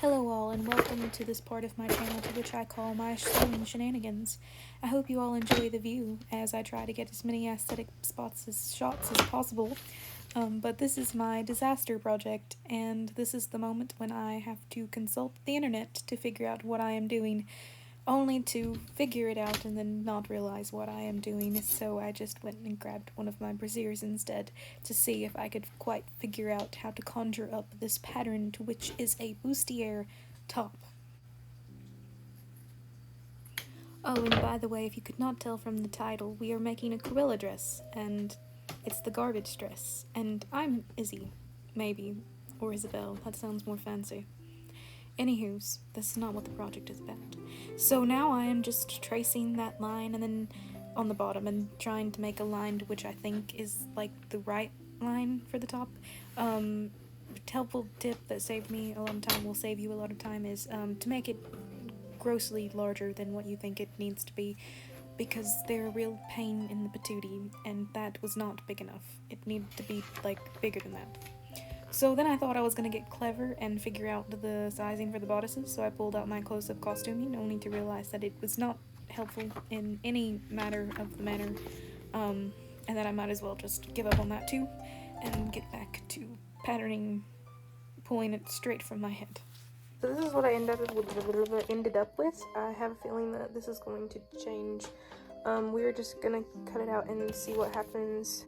Hello all, and welcome to this part of my channel to which I call my sewing shenanigans. I hope you all enjoy the view, as I try to get as many aesthetic shots as possible. But this is my disaster project, and this is the moment when I have to consult the internet to figure out what I am doing, only to figure it out and then not realize what I am doing, so I just went and grabbed one of my brassieres instead to see if I could quite figure out how to conjure up this pattern, to which is a bustier top. Oh, and by the way, if you could not tell from the title, we are making a Cruella dress, and it's the garbage dress, and I'm Izzy, maybe, or Isabel, that sounds more fancy. Anywho's, this is not what the project is about. So now I am just tracing that line and then on the bottom and trying to make a line which I think is like the right line for the top. Helpful tip that saved me a lot of time, will save you a lot of time, is to make it grossly larger than what you think it needs to be, because they're a real pain in the patootie, and that was not big enough. It needed to be like bigger than that. So then I thought I was gonna get clever and figure out the sizing for the bodices, so I pulled out my close-up costuming, only to realize that it was not helpful in any matter of the manner, and that I might as well just give up on that too, and get back to patterning, pulling it straight from my head. So this is what I ended up with. I have a feeling that this is going to change. We're just gonna cut it out and see what happens.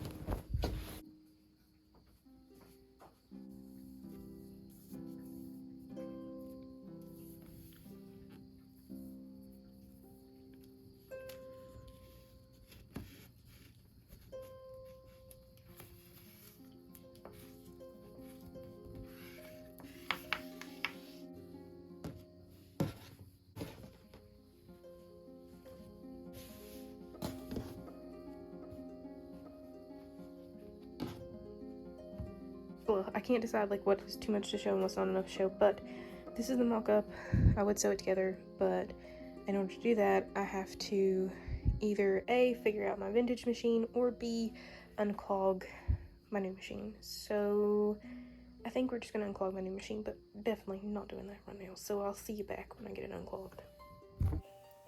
Well, I can't decide like what is too much to show and what's not enough to show, but this is the mock-up. I would sew it together, but in order to do that, I have to either A, figure out my vintage machine, or B, unclog my new machine. So I think we're just gonna unclog my new machine, but definitely not doing that right now. So I'll see you back when I get it unclogged.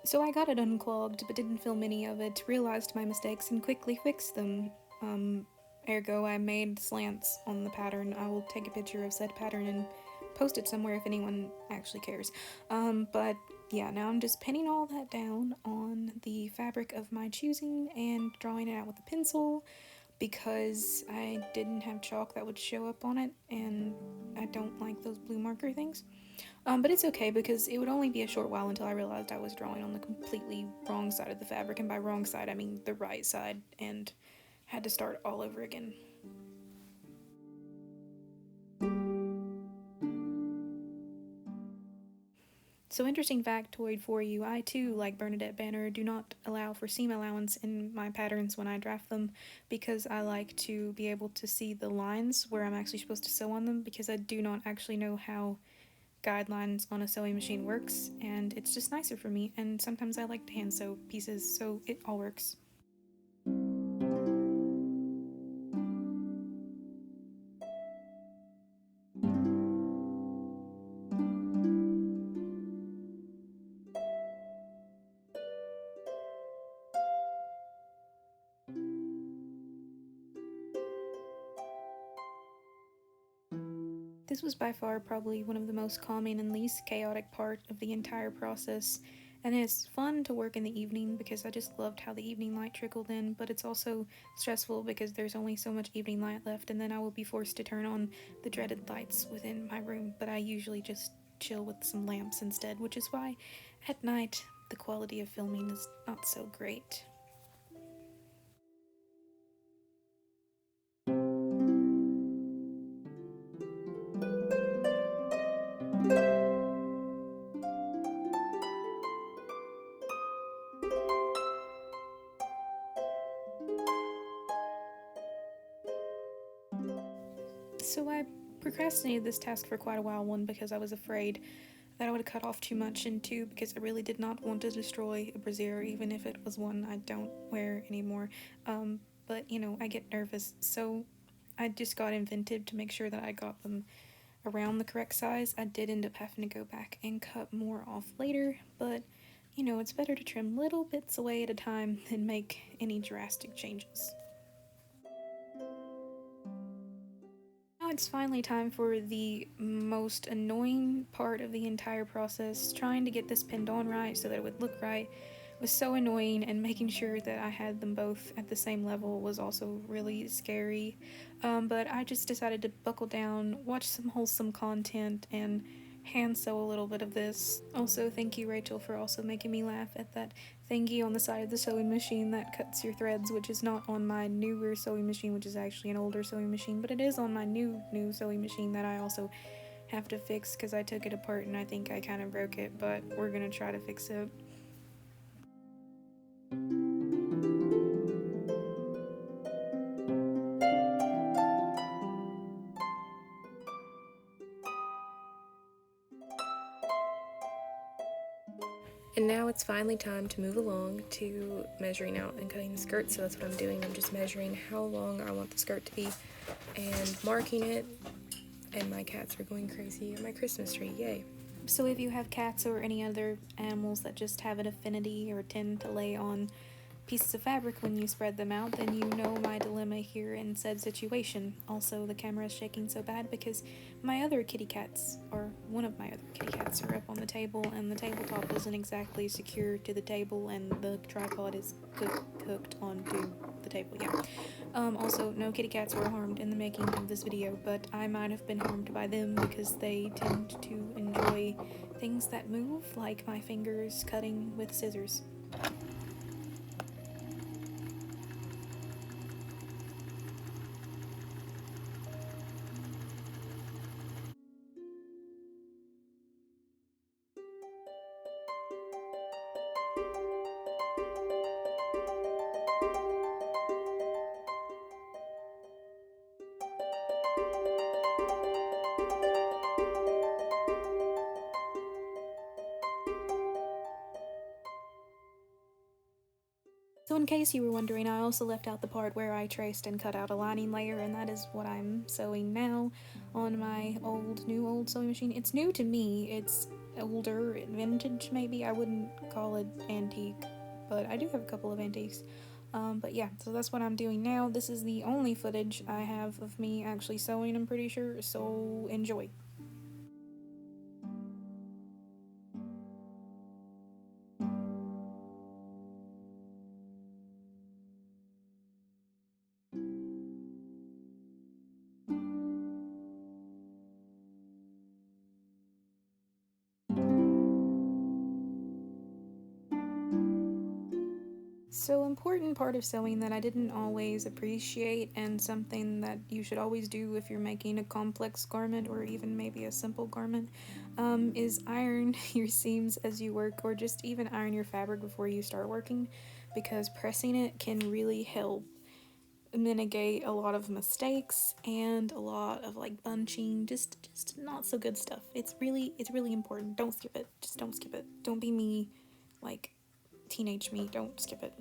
So I got it unclogged, but didn't film any of it, realized my mistakes, and quickly fixed them. Ergo, I made slants on the pattern. I will take a picture of said pattern and post it somewhere if anyone actually cares. But yeah, now I'm just pinning all that down on the fabric of my choosing and drawing it out with a pencil, because I didn't have chalk that would show up on it, and I don't like those blue marker things. But it's okay, because it would only be a short while until I realized I was drawing on the completely wrong side of the fabric, and by wrong side I mean the right side, and had to start all over again. So, interesting factoid for you, I too, like Bernadette Banner, do not allow for seam allowance in my patterns when I draft them, because I like to be able to see the lines where I'm actually supposed to sew on them, because I do not actually know how guidelines on a sewing machine works, and it's just nicer for me, and sometimes I like to hand sew pieces, so it all works. This was by far probably one of the most calming and least chaotic part of the entire process, and it's fun to work in the evening because I just loved how the evening light trickled in, but it's also stressful because there's only so much evening light left, and then I will be forced to turn on the dreaded lights within my room, but I usually just chill with some lamps instead, which is why at night the quality of filming is not so great. So I procrastinated this task for quite a while, one because I was afraid that I would cut off too much, and two because I really did not want to destroy a brassiere, even if it was one I don't wear anymore. But you know, I get nervous, so I just got inventive to make sure that I got them around the correct size. I did end up having to go back and cut more off later, but you know, it's better to trim little bits away at a time than make any drastic changes. Now it's finally time for the most annoying part of the entire process. Trying to get this pinned on right so that it would look right was so annoying, and making sure that I had them both at the same level was also really scary. But I just decided to buckle down, watch some wholesome content, and hand sew a little bit of this. Also, thank you, Rachel, for also making me laugh at that thingy on the side of the sewing machine that cuts your threads, which is not on my newer sewing machine, which is actually an older sewing machine, but it is on my new sewing machine that I also have to fix because I took it apart and I think I kind of broke it, but we're gonna try to fix it. And now it's finally time to move along to measuring out and cutting the skirt, so that's what I'm doing. I'm just measuring how long I want the skirt to be and marking it, and my cats are going crazy at my Christmas tree, yay. So if you have cats or any other animals that just have an affinity or tend to lay on pieces of fabric when you spread them out, then you know my dilemma here in said situation. Also, the camera is shaking so bad because my other kitty cats, or one of my other kitty cats, are up on the table, and the tabletop isn't exactly secure to the table, and the tripod is hooked onto the table, yeah. Also, no kitty cats were harmed in the making of this video, but I might have been harmed by them because they tend to enjoy things that move, like my fingers cutting with scissors. So in case you were wondering, I also left out the part where I traced and cut out a lining layer, and that is what I'm sewing now on my old sewing machine. It's new to me, it's older, vintage maybe, I wouldn't call it antique, but I do have a couple of antiques. But yeah, so that's what I'm doing now. This is the only footage I have of me actually sewing, I'm pretty sure, so enjoy. So, important part of sewing that I didn't always appreciate, and something that you should always do if you're making a complex garment or even maybe a simple garment, is iron your seams as you work, or just even iron your fabric before you start working, because pressing it can really help mitigate a lot of mistakes and a lot of like bunching, just not so good stuff. It's really important. Don't skip it. Just don't skip it. Don't be me, like teenage me. Don't skip it.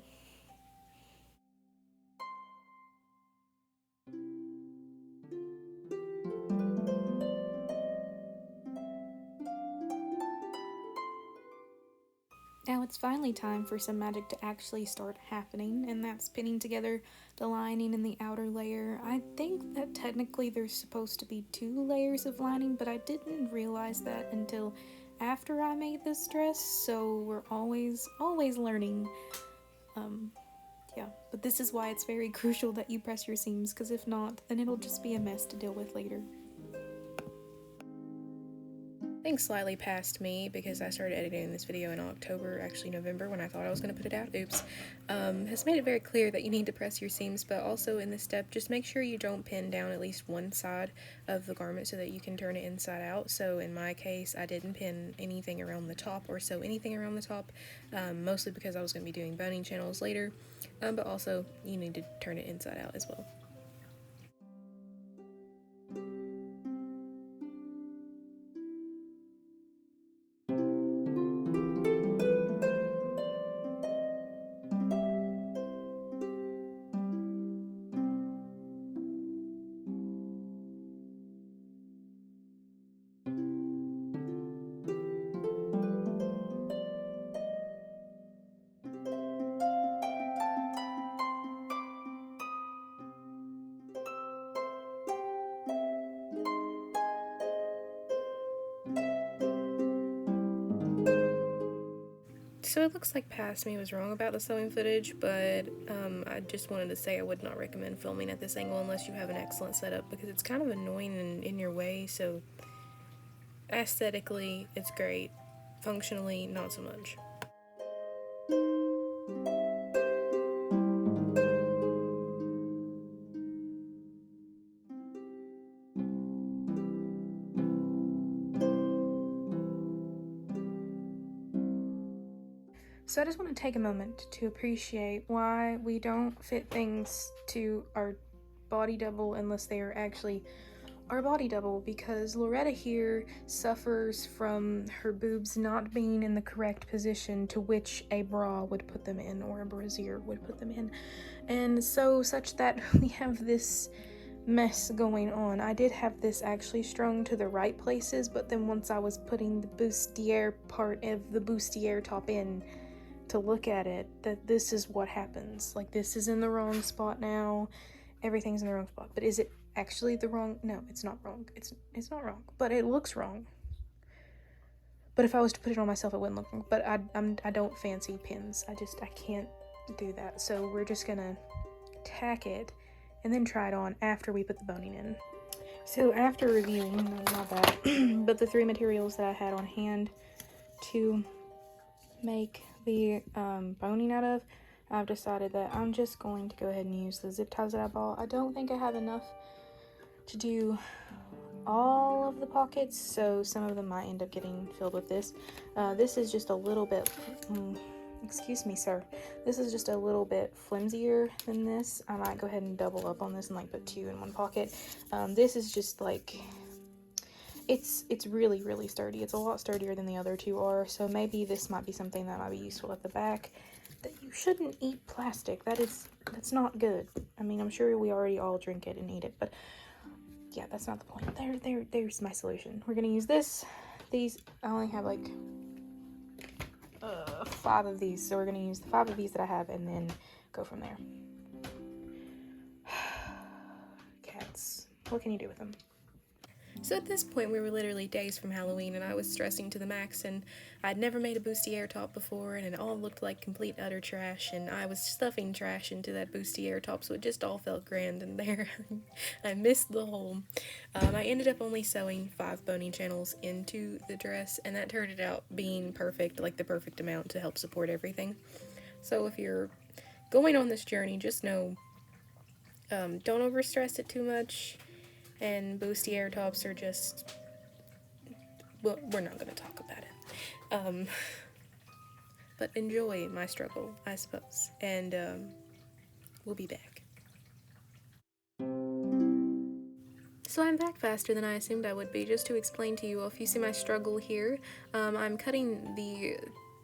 Now it's finally time for some magic to actually start happening, and that's pinning together the lining and the outer layer. I think that technically there's supposed to be 2 layers of lining, but I didn't realize that until after I made this dress, so we're always learning. Yeah, but this is why it's very crucial that you press your seams, because if not, then it'll just be a mess to deal with later. Things slightly past me because I started editing this video in October, actually November, when I thought I was going to put it out, oops, has made it very clear that you need to press your seams, but also in this step, just make sure you don't pin down at least one side of the garment so that you can turn it inside out. So in my case, I didn't pin anything around the top or sew anything around the top, mostly because I was going to be doing boning channels later, but also you need to turn it inside out as well. So it looks like past me was wrong about the sewing footage, but I just wanted to say I would not recommend filming at this angle unless you have an excellent setup, because it's kind of annoying and in your way. So aesthetically, it's great. Functionally, not so much. So I just want to take a moment to appreciate why we don't fit things to our body double unless they are actually our body double, because Loretta here suffers from her boobs not being in the correct position to which a bra would put them in, or a brassiere would put them in, and so such that we have this mess going on. I did have this actually strung to the right places, but then once I was putting the bustier part of the bustier top in to look at it, that this is what happens. Like, this is in the wrong spot now, everything's in the wrong spot. But is it actually the wrong? No, it's not wrong. It's not wrong, but it looks wrong. But if I was to put it on myself, it wouldn't look wrong. But I don't fancy pins. I can't do that. So we're just gonna tack it and then try it on after we put the boning in. So after reviewing, no, not that, but the 3 materials that I had on hand to make the boning out of, I've decided that I'm just going to go ahead and use the zip ties that I bought. I don't think I have enough to do all of the pockets, so some of them might end up getting filled with this. This is just a little bit, excuse me, sir. This is just a little bit flimsier than this. I might go ahead and double up on this and like put 2 in one pocket. This is just like, it's really, really sturdy. It's a lot sturdier than the other 2 are, so maybe this might be something that might be useful at the back. That you shouldn't eat plastic. That's not good. I mean, I'm sure we already all drink it and eat it, but yeah, that's not the point. There's my solution. We're gonna use this. These, I only have like 5 of these, so we're gonna use the 5 of these that I have and then go from there. Cats. What can you do with them? So at this point, we were literally days from Halloween, and I was stressing to the max, and I'd never made a bustier top before, and it all looked like complete utter trash, and I was stuffing trash into that bustier top, so it just all felt grand in there. I missed the hole. I ended up only sewing 5 boning channels into the dress, and that turned it out being perfect, like the perfect amount to help support everything. So if you're going on this journey, just know, don't overstress it too much. And bustier tops are just, well, we're not going to talk about it. But enjoy my struggle, I suppose. And we'll be back. So I'm back faster than I assumed I would be, just to explain to you, if you see my struggle here, I'm cutting the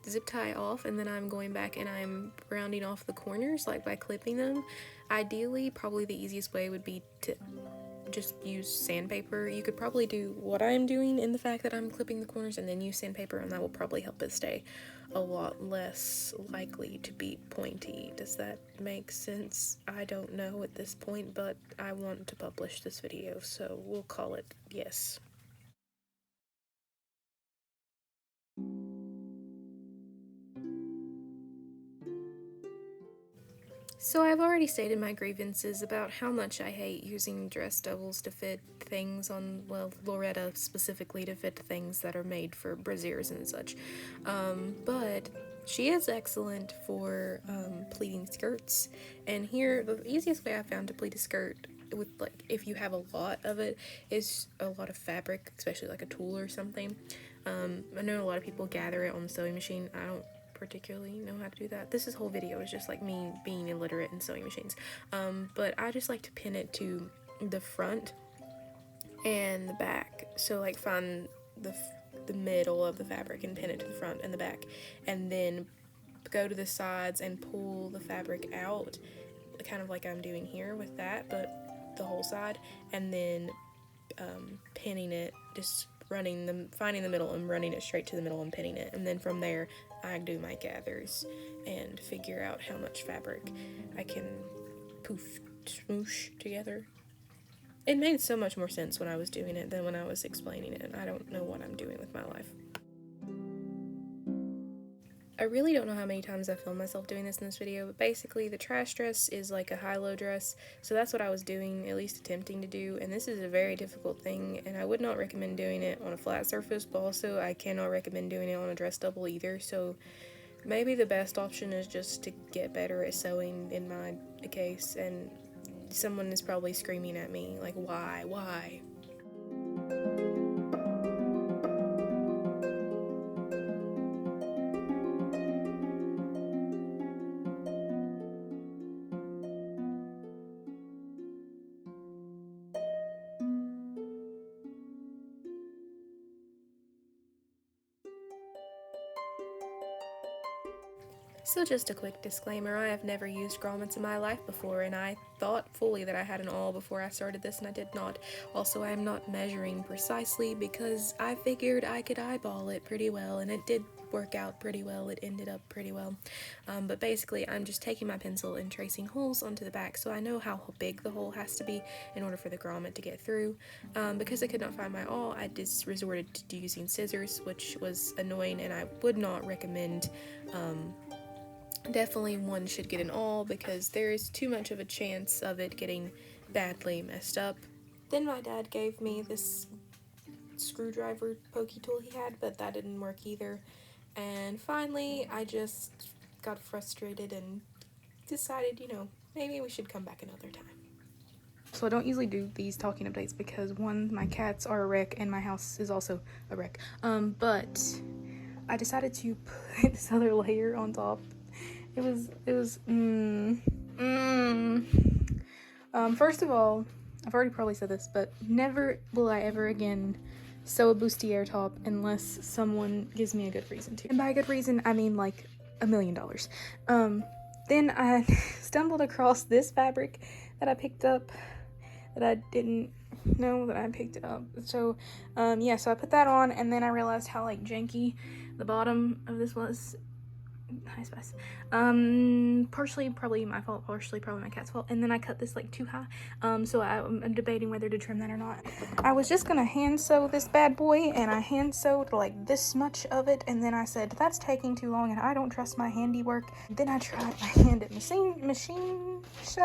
zip tie off, and then I'm going back and I'm rounding off the corners, like by clipping them. Ideally, probably the easiest way would be to just use sandpaper. You could probably do what I'm doing in the fact that I'm clipping the corners and then use sandpaper, and that will probably help it stay a lot less likely to be pointy. Does that make sense? I don't know at this point, but I want to publish this video, so we'll call it yes. So I've already stated my grievances about how much I hate using dress doubles to fit things on, well, Loretta specifically, to fit things that are made for brassieres and such. But she is excellent for pleating skirts. And here, the easiest way I found to pleat a skirt with, like, if you have a lot of it, is a lot of fabric, especially like a tulle or something. I know a lot of people gather it on the sewing machine. I don't particularly know how to do that. This whole video is just like me being illiterate in sewing machines. But I just like to pin it to the front and the back. So like find the middle of the fabric and pin it to the front and the back, and then go to the sides and pull the fabric out, kind of like I'm doing here with that, but the whole side, and then pinning it, just finding the middle and running it straight to the middle and pinning it, and then from there I do my gathers and figure out how much fabric I can poof smoosh together. It made so much more sense when I was doing it than when I was explaining it. I don't know what I'm doing with my life. I really don't know how many times I filmed myself doing this in this video, but basically the trash dress is like a high-low dress, so that's what I was doing, at least attempting to do, and this is a very difficult thing, and I would not recommend doing it on a flat surface, but also I cannot recommend doing it on a dress double either, so maybe the best option is just to get better at sewing in my case, and someone is probably screaming at me, like, why? So just a quick disclaimer, I have never used grommets in my life before, and I thought fully that I had an awl before I started this, and I did not. Also, I am not measuring precisely because I figured I could eyeball it pretty well, and it did work out pretty well. It ended up pretty well. But basically, I'm just taking my pencil and tracing holes onto the back, so I know how big the hole has to be in order for the grommet to get through. Because I could not find my awl, I just resorted to using scissors, which was annoying, and I would not recommend. Definitely one should get an awl because there is too much of a chance of it getting badly messed up. Then my dad gave me this screwdriver pokey tool he had, but that didn't work either. And finally, I just got frustrated and decided, maybe we should come back another time. So I don't usually do these talking updates because one, my cats are a wreck and my house is also a wreck. But I decided to put this other layer on top. First of all, I've already probably said this, but never will I ever again sew a bustier top unless someone gives me a good reason to. And by a good reason, I mean like $1 million. Then I stumbled across this fabric that I picked up that I didn't know that I picked it up. So, so I put that on, and then I realized how like janky the bottom of this was. High spice. Partially probably my fault, partially probably my cat's fault, and then I cut this like too high, so I'm debating whether to trim that or not. I was just gonna hand sew this bad boy, and I hand sewed like this much of it, and then I said that's taking too long and I don't trust my handiwork. Then I tried my hand at sewing machine, if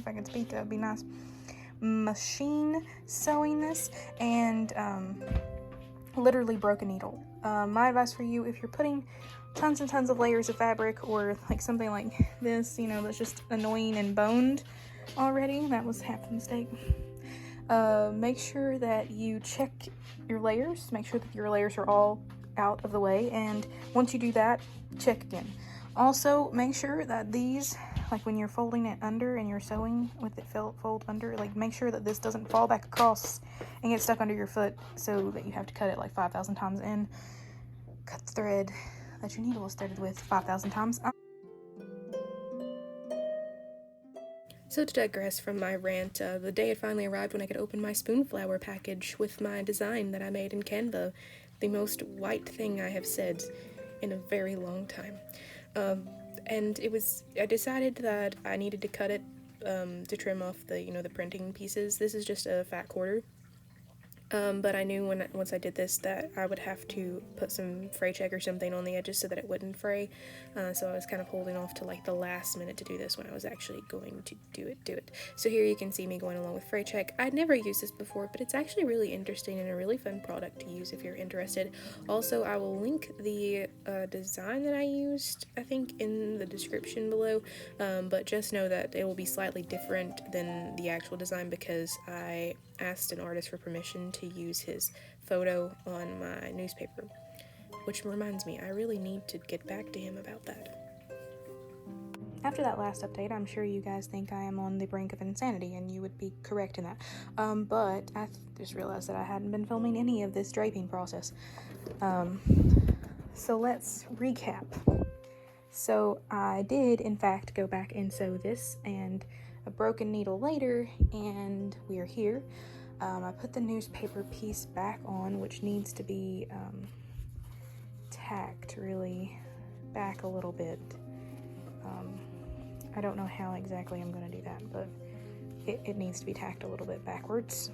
I could speak, that would be nice. Machine sewing this, and literally broke a needle. My advice for you, if you're putting tons and tons of layers of fabric, or like something like this, that's just annoying and boned already, that was half the mistake. Make sure that you check your layers, make sure that your layers are all out of the way, and once you do that, check again. Also, make sure that these, like when you're folding it under and you're sewing with it fold under, like make sure that this doesn't fall back across and get stuck under your foot so that you have to cut it like 5,000 times and cut the thread that your needle is threaded with 5,000 times. So to digress from my rant, the day had finally arrived when I could open my spoonflower package with my design that I made in Canva, the most white thing I have said in a very long time. And I decided that I needed to cut it to trim off the printing pieces. This is just a fat quarter. But I knew once I did this that I would have to put some fray check or something on the edges so that it wouldn't fray. So I was kind of holding off to like the last minute to do this when I was actually going to do it. So here you can see me going along with fray check. I'd never used this before, but it's actually really interesting and a really fun product to use if you're interested. Also, I will link the design that I used, I think, in the description below. But just know that it will be slightly different than the actual design because I asked an artist for permission to use his photo on my newspaper, which reminds me, I really need to get back to him about that. After that last update, I'm sure you guys think I am on the brink of insanity, and you would be correct in that. But I just realized that I hadn't been filming any of this draping process. So let's recap. So I did, in fact, go back and sew this, and a broken needle later, and we are here. I put the newspaper piece back on, which needs to be tacked really back a little bit. I don't know how exactly I'm going to do that, but it needs to be tacked a little bit backwards.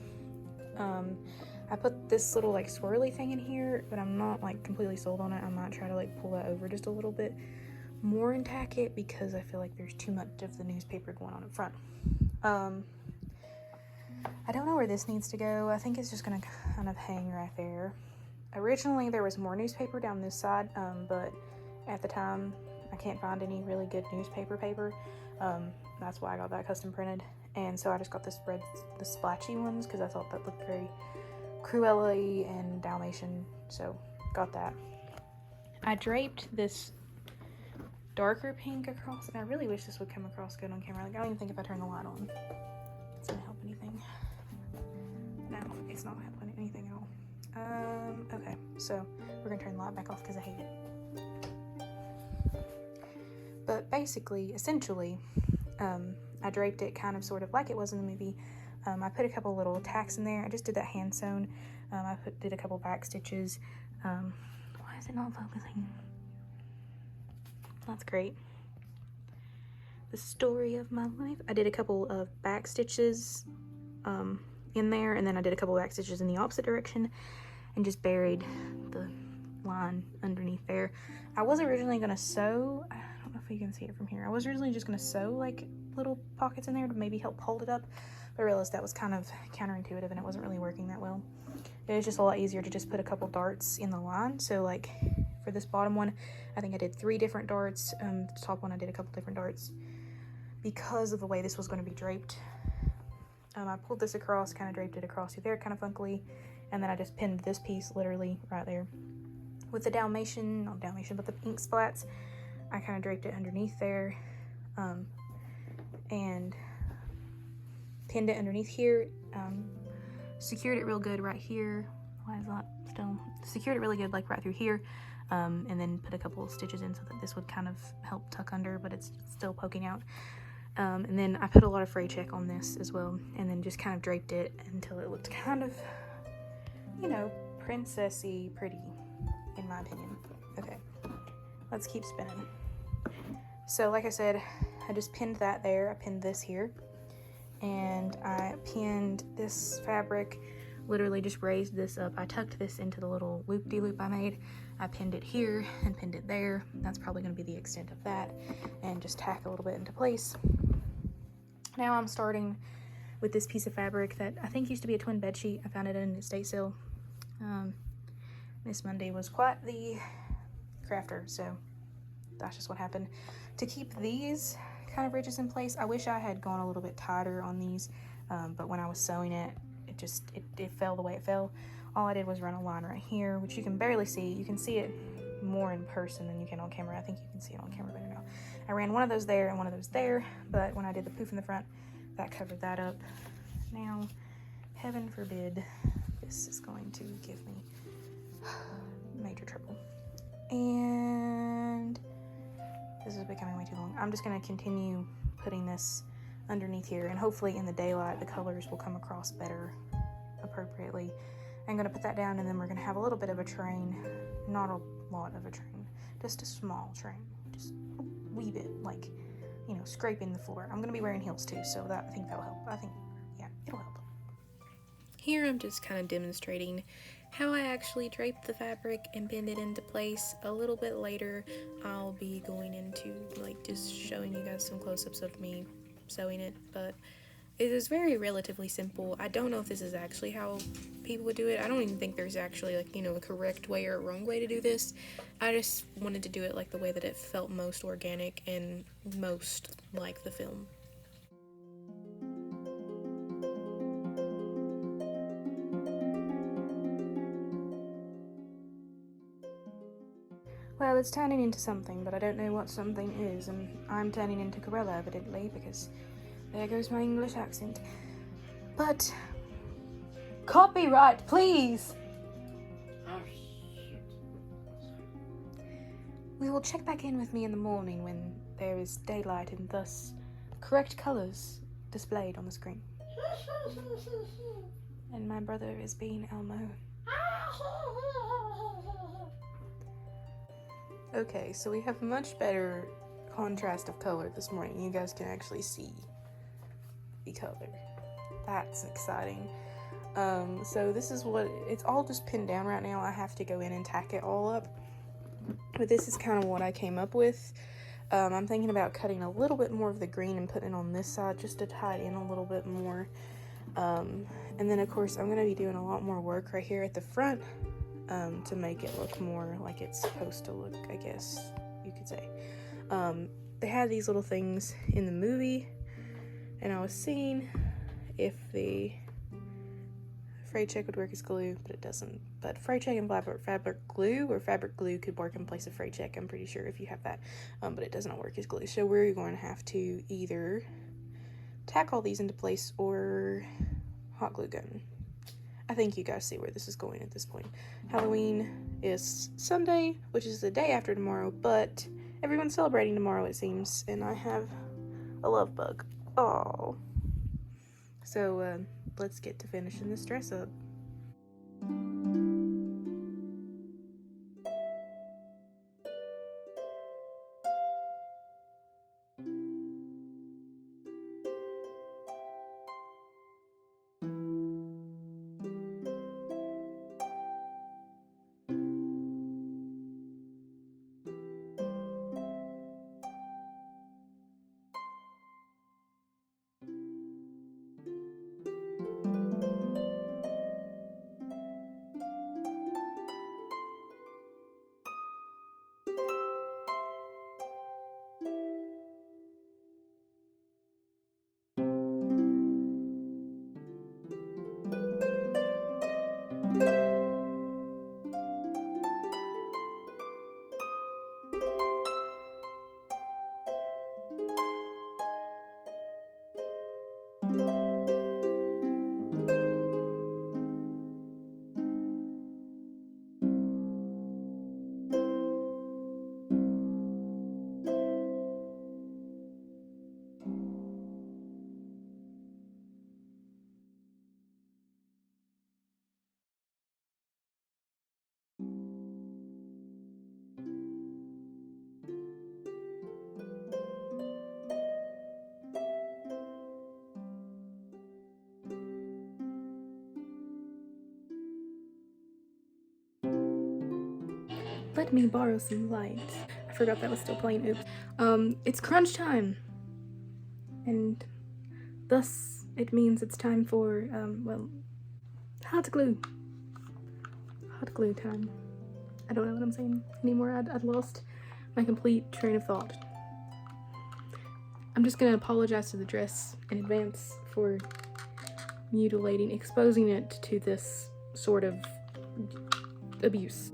I put this little like swirly thing in here, but I'm not like completely sold on it. I might try to like pull that over just a little bit more and tack it because I feel like there's too much of the newspaper going on in front. I don't know where this needs to go. I think it's just gonna kind of hang right there. Originally there was more newspaper down this side, but at the time I can't find any really good newspaper paper. That's why I got that custom printed, and so I just got the splatchy ones because I thought that looked very Cruella-y and Dalmatian, so got that. I draped this darker pink across, and I really wish this would come across good on camera. Like, I don't even think if I turn the light on it's gonna help anything. No, it's not helping anything at all. Okay, so we're gonna turn the light back off because I hate it. But basically, essentially, I draped it kind of sort of like it was in the movie. I put a couple little tacks in there. I just did that hand sewn. I did a couple back stitches. Why is it not focusing? That's great. The story of my life. I did a couple of back stitches in there, and then I did a couple back stitches in the opposite direction and just buried the line underneath there. I was originally gonna sew, I don't know if you can see it from here, I was originally just gonna sew like little pockets in there to maybe help hold it up, but I realized that was kind of counterintuitive and it wasn't really working that well. It was just a lot easier to just put a couple darts in the line. So like for this bottom one, I think I did 3 different darts. The top one I did a couple different darts because of the way this was going to be draped. I pulled this across, kind of draped it across through there kind of funkily, and then I just pinned this piece literally right there. With the not Dalmatian, but the ink splats, I kind of draped it underneath there, and pinned it underneath here, secured it real good right here. Why is that still? Secured it really good like right through here, and then put a couple of stitches in so that this would kind of help tuck under, but it's still poking out. And then I put a lot of fray check on this as well, and then just kind of draped it until it looked kind of, you know, princessy pretty, in my opinion. Okay, let's keep spinning. So like I said, I just pinned that there. I pinned this here, and I pinned this fabric, literally just raised this up. I tucked this into the little loop-de-loop I made. I pinned it here and pinned it there. That's probably going to be the extent of that, and just tack a little bit into place. Now I'm starting with this piece of fabric that I think used to be a twin bed sheet. I found it in an estate sale. Miss Monday was quite the crafter, so that's just what happened. To keep these kind of ridges in place, I wish I had gone a little bit tighter on these, but when I was sewing it, it fell the way it fell. All I did was run a line right here, which you can barely see. You can see it more in person than you can on camera. I think you can see it on camera better now. I ran one of those there and one of those there, but when I did the poof in the front, that covered that up. Now, heaven forbid, this is going to give me major trouble. And this is becoming way too long. I'm just going to continue putting this underneath here, and hopefully in the daylight the colors will come across better appropriately. I'm going to put that down, and then we're going to have a little bit of a train, not a lot of a train, just a small train, just a wee bit, like, you know, scraping the floor. I'm going to be wearing heels too, so I think that'll help. I think, yeah, it'll help. Here I'm just kind of demonstrating how I actually draped the fabric and pinned it into place. A little bit later I'll be going into like just showing you guys some close-ups of me sewing it, but it is very relatively simple. I don't know if this is actually how people would do it. I don't even think there's actually, like, you know, a correct way or a wrong way to do this. I just wanted to do it like the way that it felt most organic and most like the film. Well, it's turning into something, but I don't know what something is, and I'm turning into Cruella, evidently, because there goes my English accent. But copyright, please! Oh, shit. We will check back in with me in the morning when there is daylight and thus correct colours displayed on the screen. And my brother is being Elmo. Okay, so we have much better contrast of color this morning. You guys can actually see poofy color. That's exciting. So this is what, it's all just pinned down right now. I have to go in and tack it all up. But this is kind of what I came up with. I'm thinking about cutting a little bit more of the green and putting it on this side just to tie it in a little bit more. And then of course I'm going to be doing a lot more work right here at the front to make it look more like it's supposed to look, I guess you could say. They had these little things in the movie, and I was seeing if the frayed check would work as glue, but it doesn't. But frayed check and fabric glue could work in place of frayed check, I'm pretty sure, if you have that, but it does not work as glue. So we're going to have to either tack all these into place or hot glue gun. I think you guys see where this is going at this point. Halloween is Sunday, which is the day after tomorrow, but everyone's celebrating tomorrow, it seems, and I have a love bug. Oh. So, let's get to finishing this dress up. Let me borrow some light. I forgot that was still playing. Oops. It's crunch time. And thus it means it's time for, well, hot glue. Hot glue time. I don't know what I'm saying anymore. I'd lost my complete train of thought. I'm just gonna apologize to the dress in advance for exposing it to this sort of abuse.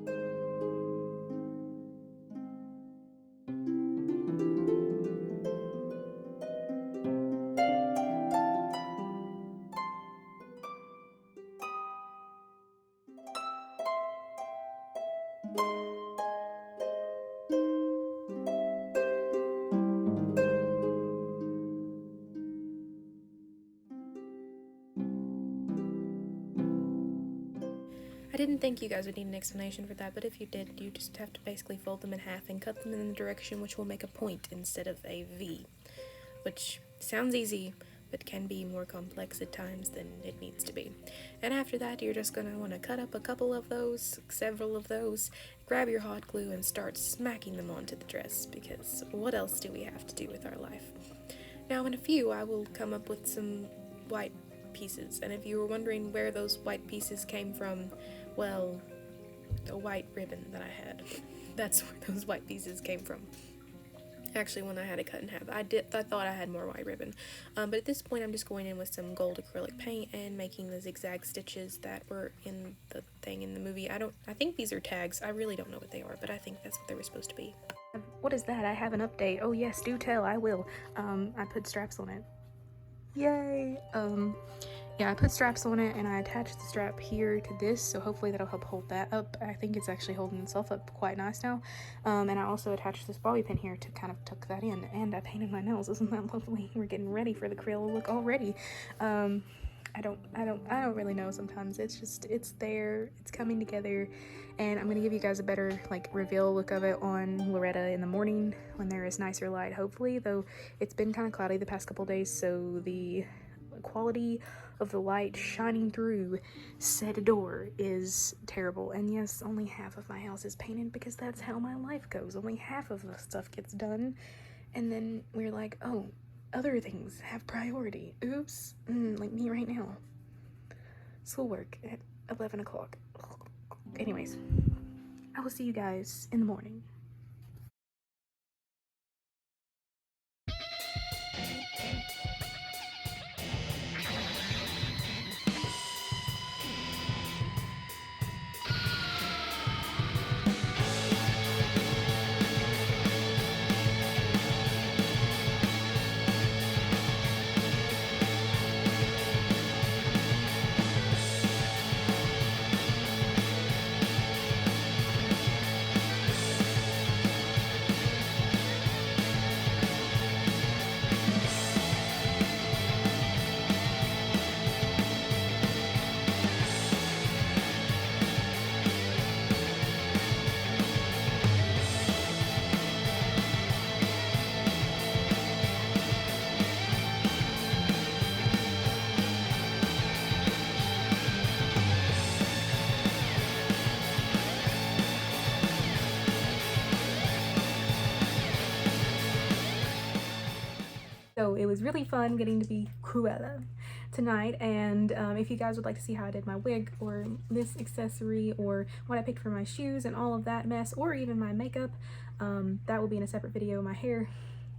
I didn't think you guys would need an explanation for that, but if you did, you just have to basically fold them in half and cut them in the direction which will make a point instead of a V, which sounds easy, but can be more complex at times than it needs to be. And after that, you're just going to want to cut up a couple of those, several of those, grab your hot glue and start smacking them onto the dress, because what else do we have to do with our life? Now in a few, I will come up with some white pieces, and if you were wondering where those white pieces came from, well, the white ribbon that I had, that's where those white pieces came from. Actually, when I had it cut in half, I thought I had more white ribbon, but at this point I'm just going in with some gold acrylic paint and making the zigzag stitches that were in the thing in the movie. I think these are tags. I really don't know what they are, but I think that's what they were supposed to be. What is that? I have an update. Oh yes, do tell, I will. I put straps on it. Yay! Yeah, I put straps on it and I attached the strap here to this, so hopefully that'll help hold that up. I think it's actually holding itself up quite nice now. And I also attached this bobby pin here to kind of tuck that in, and I painted my nails. Isn't that lovely? We're getting ready for the Cruella look already. I don't really know sometimes. It's there, it's coming together, and I'm gonna give you guys a better reveal look of it on Loretta in the morning when there is nicer light, hopefully, though it's been kind of cloudy the past couple days, so the quality of the light shining through said door is terrible. And yes, only half of my house is painted because that's how my life goes. Only half of the stuff gets done. And then we're like, oh, other things have priority. Oops. Like me right now. Schoolwork at 11 o'clock. Anyways, I will see you guys in the morning. So it was really fun getting to be Cruella tonight, and if you guys would like to see how I did my wig or this accessory or what I picked for my shoes and all of that mess, or even my makeup, that will be in a separate video. My hair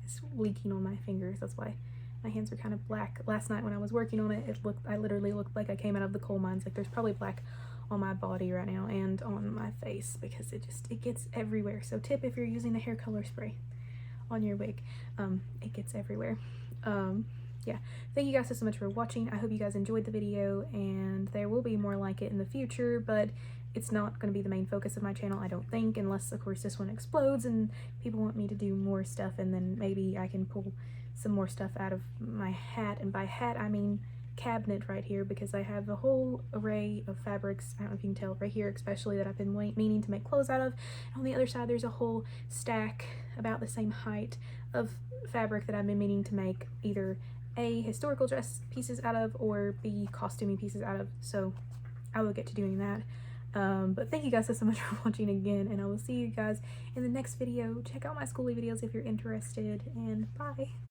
is leaking on my fingers, that's why my hands are kind of black. Last night when I was working on it, I literally looked like I came out of the coal mines. Like there's probably black on my body right now and on my face because it gets everywhere. So tip, if you're using the hair color spray on your wig, it gets everywhere. Yeah, thank you guys so much for watching. I hope you guys enjoyed the video, and there will be more like it in the future, but it's not going to be the main focus of my channel, I don't think, unless of course this one explodes and people want me to do more stuff, and then maybe I can pull some more stuff out of my hat. And by hat I mean cabinet right here, because I have a whole array of fabrics, I don't know if you can tell right here especially, that I've been meaning to make clothes out of. And on the other side there's a whole stack about the same height of fabric that I've been meaning to make either A, historical dress pieces out of, or B, costuming pieces out of. So I will get to doing that. But thank you guys so much for watching again, and I will see you guys in the next video. Check out my schooly videos if you're interested, and bye.